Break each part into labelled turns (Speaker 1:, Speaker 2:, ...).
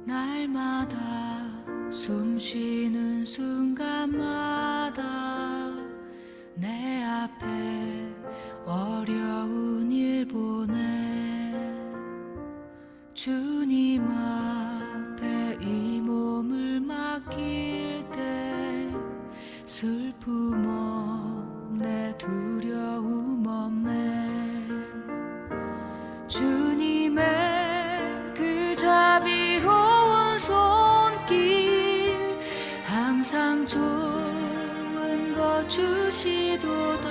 Speaker 1: 날마다 숨 쉬는 순간마다 내 앞에 어려운 일 보내 주님 앞에 이 몸을 맡길 때 슬픔 없네 두려움 없네 주님의 그 자비로운 손길 항상 좋은 것 주시도다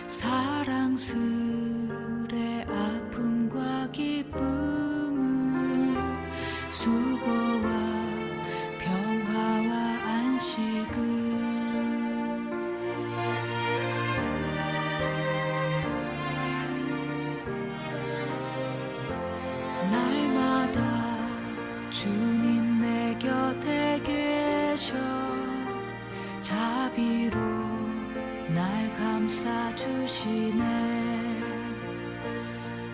Speaker 1: 사랑스레 아픔과 기쁨을 수고와 평화와 안식을 날마다 주님 내 곁에 계셔 자비로 날 감싸주시네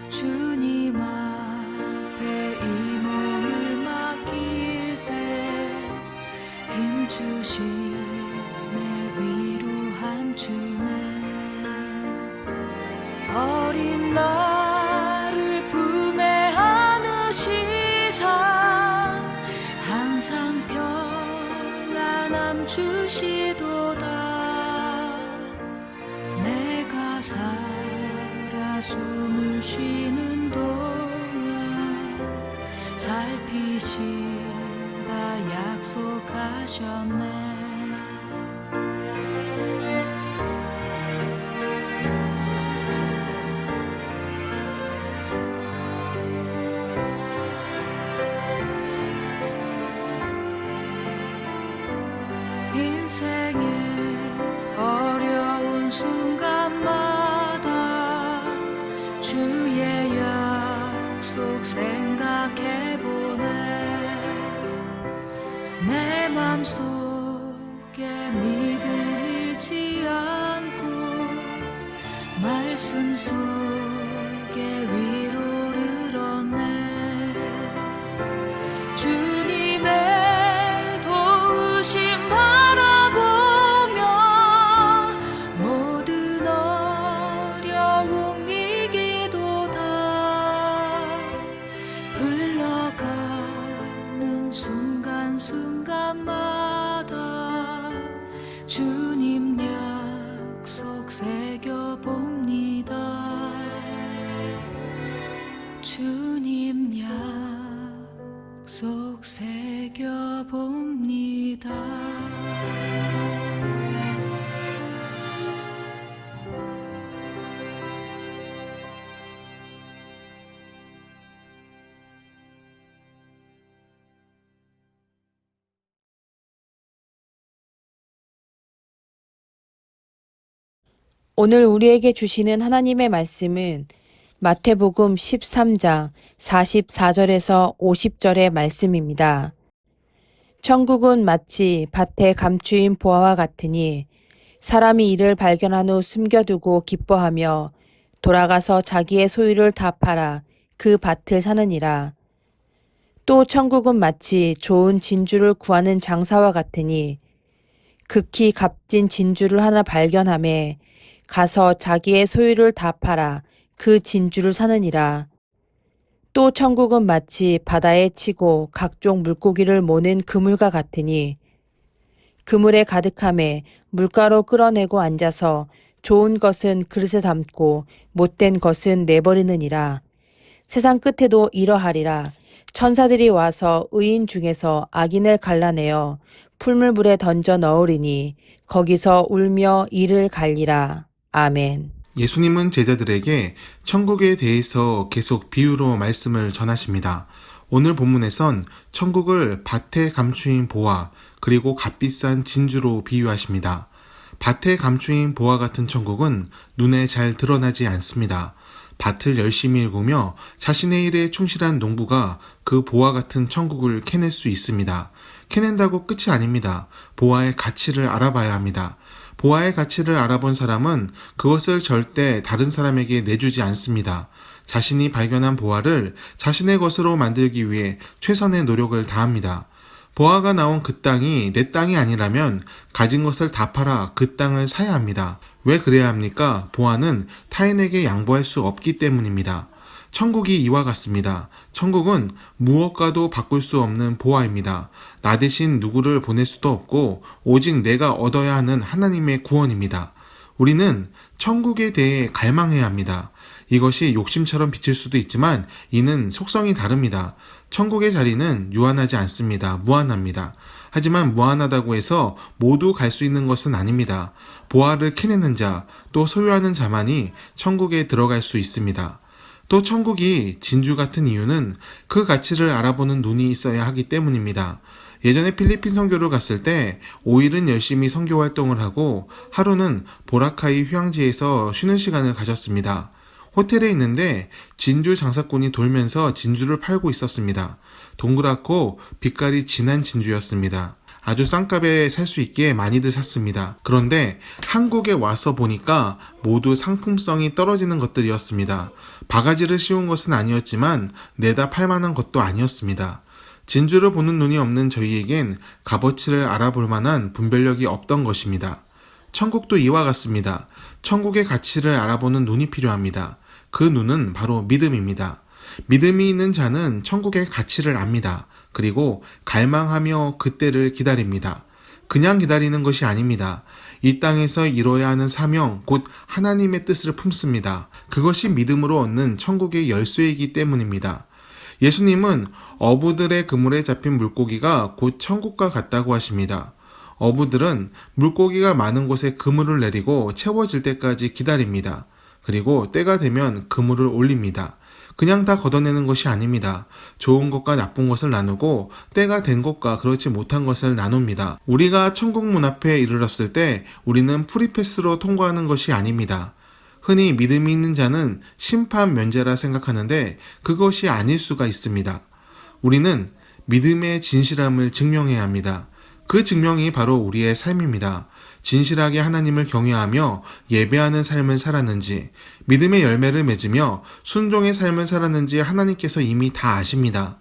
Speaker 1: 주님 앞에 이 몸을 맡길 때 힘주시네 위로함 주네 어린 나를 품에 안으시사 항상 평안함 주시도다 내가 살아 숨을 쉬는 동안 살피신다 약속하셨네 인생의 어려운 순간마다 주의 약속 생각해보네 내 맘속에 믿음 잃지 않고 말씀 속에 위로를 얻네 주님의 도우심 순간순간마다 주님 약속 새겨봅니다 주님 약속 새겨봅니다
Speaker 2: 오늘 우리에게 주시는 하나님의 말씀은 마태복음 13장 44절에서 50절의 말씀입니다. 천국은 마치 밭에 감추인 보화와 같으니 사람이 이를 발견한 후 숨겨두고 기뻐하며 돌아가서 자기의 소유를 다 팔아 그 밭을 사느니라. 또 천국은 마치 좋은 진주를 구하는 장사와 같으니 극히 값진 진주를 하나 발견하매 가서 자기의 소유를 다 팔아 그 진주를 사느니라. 또 천국은 마치 바다에 치고 각종 물고기를 모는 그물과 같으니 그물에 가득함에 물가로 끌어내고 앉아서 좋은 것은 그릇에 담고 못된 것은 내버리느니라. 세상 끝에도 이러하리라. 천사들이 와서 의인 중에서 악인을 갈라내어 풀물불에 던져 넣으리니 거기서 울며 이를 갈리라. 아멘.
Speaker 3: 예수님은 제자들에게 천국에 대해서 계속 비유로 말씀을 전하십니다. 오늘 본문에선 천국을 밭에 감추인 보화 그리고 값비싼 진주로 비유하십니다. 밭에 감추인 보화 같은 천국은 눈에 잘 드러나지 않습니다. 밭을 열심히 일구며 자신의 일에 충실한 농부가 그 보화 같은 천국을 캐낼 수 있습니다. 캐낸다고 끝이 아닙니다. 보화의 가치를 알아봐야 합니다. 보화의 가치를 알아본 사람은 그것을 절대 다른 사람에게 내주지 않습니다. 자신이 발견한 보화를 자신의 것으로 만들기 위해 최선의 노력을 다합니다. 보화가 나온 그 땅이 내 땅이 아니라면 가진 것을 다 팔아 그 땅을 사야 합니다. 왜 그래야 합니까? 보화는 타인에게 양보할 수 없기 때문입니다. 천국이 이와 같습니다. 천국은 무엇과도 바꿀 수 없는 보화입니다. 나 대신 누구를 보낼 수도 없고 오직 내가 얻어야 하는 하나님의 구원입니다. 우리는 천국에 대해 갈망해야 합니다. 이것이 욕심처럼 비칠 수도 있지만 이는 속성이 다릅니다. 천국의 자리는 유한하지 않습니다. 무한합니다. 하지만 무한하다고 해서 모두 갈 수 있는 것은 아닙니다. 보화를 캐내는 자, 또 소유하는 자만이 천국에 들어갈 수 있습니다. 또 천국이 진주 같은 이유는 그 가치를 알아보는 눈이 있어야 하기 때문입니다. 예전에 필리핀 선교를 갔을 때 5일은 열심히 선교 활동을 하고 하루는 보라카이 휴양지에서 쉬는 시간을 가졌습니다. 호텔에 있는데 진주 장사꾼이 돌면서 진주를 팔고 있었습니다. 동그랗고 빛깔이 진한 진주였습니다. 아주 싼값에 살 수 있게 많이들 샀습니다. 그런데 한국에 와서 보니까 모두 상품성이 떨어지는 것들이었습니다. 바가지를 씌운 것은 아니었지만 내다 팔만한 것도 아니었습니다. 진주를 보는 눈이 없는 저희에겐 값어치를 알아볼 만한 분별력이 없던 것입니다. 천국도 이와 같습니다. 천국의 가치를 알아보는 눈이 필요합니다. 그 눈은 바로 믿음입니다. 믿음이 있는 자는 천국의 가치를 압니다. 그리고 갈망하며 그때를 기다립니다. 그냥 기다리는 것이 아닙니다. 이 땅에서 이뤄야 하는 사명, 곧 하나님의 뜻을 품습니다. 그것이 믿음으로 얻는 천국의 열쇠이기 때문입니다. 예수님은 어부들의 그물에 잡힌 물고기가 곧 천국과 같다고 하십니다. 어부들은 물고기가 많은 곳에 그물을 내리고 채워질 때까지 기다립니다. 그리고 때가 되면 그물을 올립니다. 그냥 다 걷어내는 것이 아닙니다. 좋은 것과 나쁜 것을 나누고 때가 된 것과 그렇지 못한 것을 나눕니다. 우리가 천국 문 앞에 이르렀을 때 우리는 프리패스로 통과하는 것이 아닙니다. 흔히 믿음이 있는 자는 심판 면제라 생각하는데 그것이 아닐 수가 있습니다. 우리는 믿음의 진실함을 증명해야 합니다. 그 증명이 바로 우리의 삶입니다. 진실하게 하나님을 경외하며 예배하는 삶을 살았는지, 믿음의 열매를 맺으며 순종의 삶을 살았는지 하나님께서 이미 다 아십니다.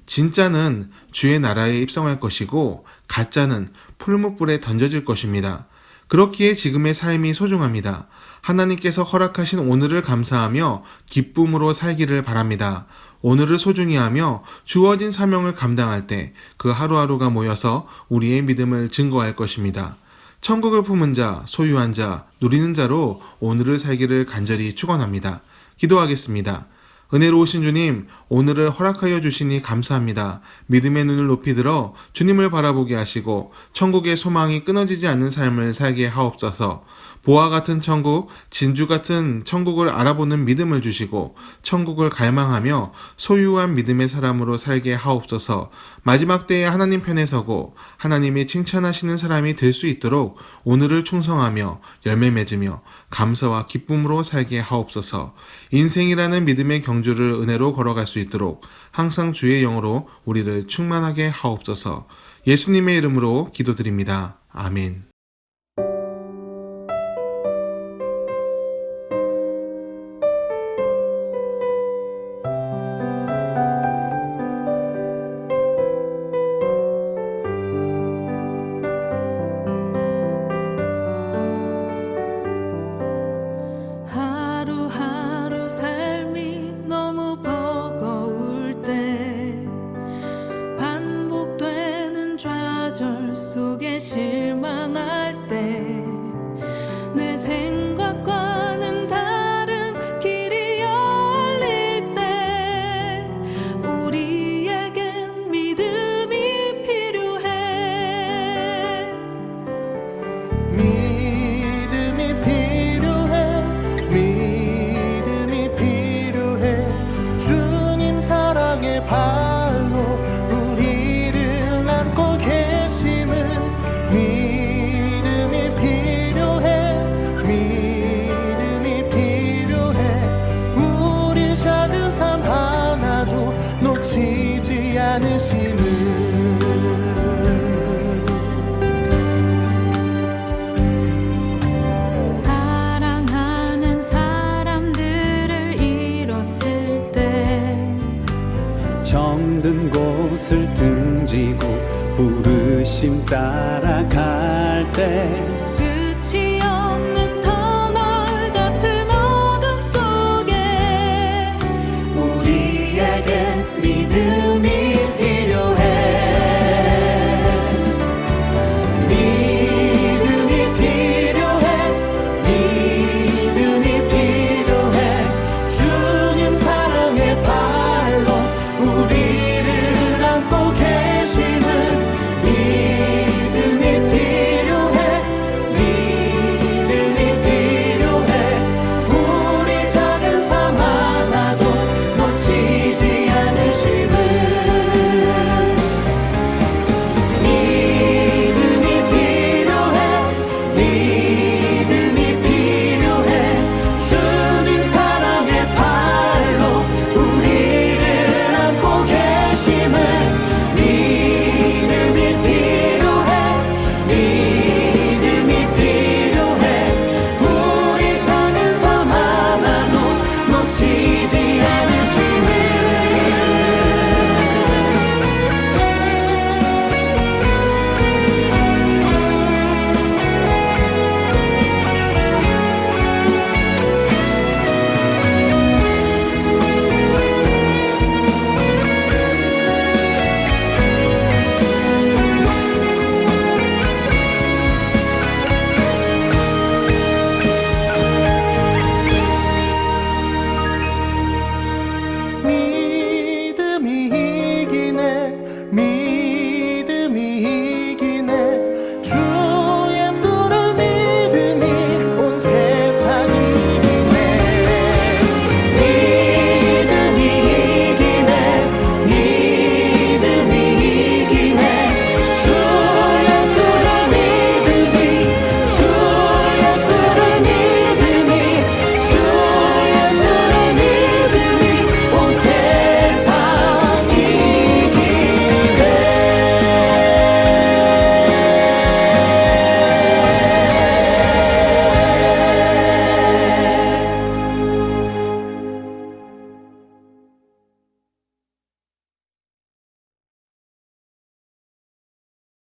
Speaker 3: 진짜는 주의 나라에 입성할 것이고 가짜는 풀무불에 던져질 것입니다. 그렇기에 지금의 삶이 소중합니다. 하나님께서 허락하신 오늘을 감사하며 기쁨으로 살기를 바랍니다. 오늘을 소중히 하며 주어진 사명을 감당할 때 그 하루하루가 모여서 우리의 믿음을 증거할 것입니다. 천국을 품은 자, 소유한 자, 누리는 자로 오늘을 살기를 간절히 축원합니다. 기도하겠습니다. 은혜로우신 주님, 오늘을 허락하여 주시니 감사합니다. 믿음의 눈을 높이 들어 주님을 바라보게 하시고 천국의 소망이 끊어지지 않는 삶을 살게 하옵소서. 보화 같은 천국, 진주 같은 천국을 알아보는 믿음을 주시고 천국을 갈망하며 소유한 믿음의 사람으로 살게 하옵소서. 마지막 때에 하나님 편에 서고 하나님이 칭찬하시는 사람이 될 수 있도록 오늘을 충성하며 열매 맺으며 감사와 기쁨으로 살게 하옵소서. 인생이라는 믿음의 경주를 은혜로 걸어갈 수 있도록 항상 주의 영으로 우리를 충만하게 하옵소서. 예수님의 이름으로 기도드립니다. 아멘.
Speaker 1: 하루하루 삶이 너무 버거울 때 반복되는 좌절 속에 실망할 때 내 생각과는 다른 길이 열릴 때 우리에겐 믿음이 필요해.
Speaker 4: 믿음이 필요해 주님 사랑의 발로 우리를 안고 계심을 믿음이
Speaker 5: 주님 따라갈 때